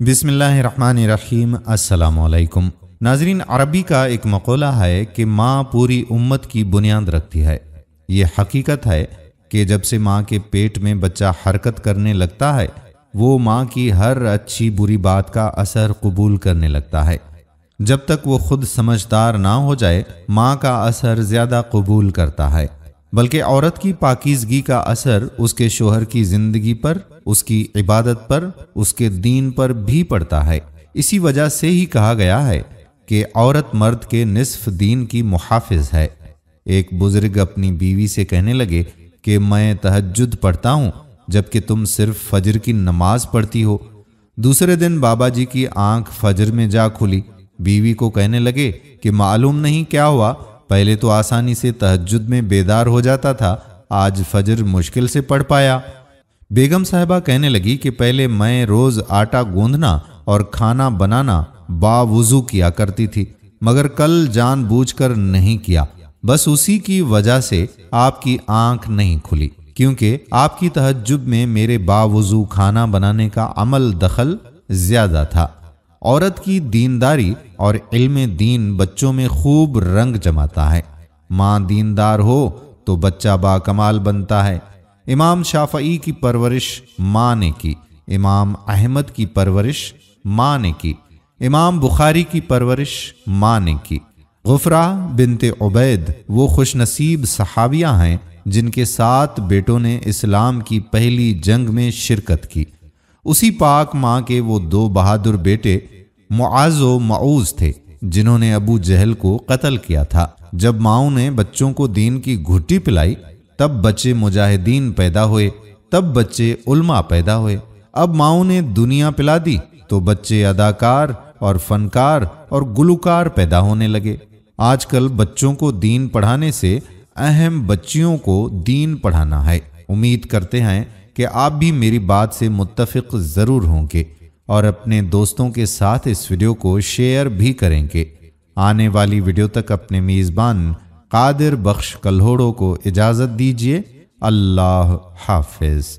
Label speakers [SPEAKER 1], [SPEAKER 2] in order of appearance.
[SPEAKER 1] بسم اللہ الرحمن الرحیم۔ السلام علیکم ناظرین، عربی کا ایک مقولہ ہے کہ ماں پوری امت کی بنیاد رکھتی ہے۔ یہ حقیقت ہے کہ جب سے ماں کے پیٹ میں بچہ حرکت کرنے لگتا ہے، وہ ماں کی ہر اچھی بری بات کا اثر قبول کرنے لگتا ہے۔ جب تک وہ خود سمجھدار نہ ہو جائے، ماں کا اثر زیادہ قبول کرتا ہے، بلکہ عورت کی پاکیزگی کا اثر اس کے شوہر کی زندگی پر، اس کی عبادت پر، اس کے دین پر بھی پڑتا ہے۔ اسی وجہ سے ہی کہا گیا ہے کہ عورت مرد کے نصف دین کی محافظ ہے۔ ایک بزرگ اپنی بیوی سے کہنے لگے کہ میں تہجد پڑھتا ہوں جبکہ تم صرف فجر کی نماز پڑھتی ہو۔ دوسرے دن بابا جی کی آنکھ فجر میں جا کھلی۔ بیوی کو کہنے لگے کہ معلوم نہیں کیا ہوا، پہلے تو آسانی سے تہجد میں بیدار ہو جاتا تھا، آج فجر مشکل سے پڑھ پایا۔ بیگم صاحبہ کہنے لگی کہ پہلے میں روز آٹا گوندھنا اور کھانا بنانا باوضو کیا کرتی تھی، مگر کل جان بوجھ کر نہیں کیا، بس اسی کی وجہ سے آپ کی آنکھ نہیں کھلی، کیونکہ آپ کی تہجد میں میرے باوضو کھانا بنانے کا عمل دخل زیادہ تھا۔ عورت کی دینداری اور علم دین بچوں میں خوب رنگ جماتا ہے۔ ماں دیندار ہو تو بچہ باکمال بنتا ہے۔ امام شافعی کی پرورش ماں نے کی، امام احمد کی پرورش ماں نے کی، امام بخاری کی پرورش ماں نے کی۔ غفرہ بنت عبید وہ خوش نصیب صحابیہ ہیں جن کے 7 بیٹوں نے اسلام کی پہلی جنگ میں شرکت کی۔ اسی پاک ماں کے وہ 2 بہادر بیٹے معاذ و معوذ تھے جنہوں نے ابو جہل کو قتل کیا تھا۔ جب ماؤں نے بچوں کو دین کی گھٹی پلائی، تب بچے مجاہدین پیدا ہوئے، تب بچے علماء پیدا ہوئے۔ اب ماؤں نے دنیا پلا دی تو بچے اداکار اور فنکار اور گلوکار پیدا ہونے لگے۔ آج کل بچوں کو دین پڑھانے سے اہم بچیوں کو دین پڑھانا ہے۔ امید کرتے ہیں کہ آپ بھی میری بات سے متفق ضرور ہوں گے اور اپنے دوستوں کے ساتھ اس ویڈیو کو شیئر بھی کریں گے۔ آنے والی ویڈیو تک اپنے میزبان قادر بخش کلہوڑوں کو اجازت دیجیے۔ اللہ حافظ۔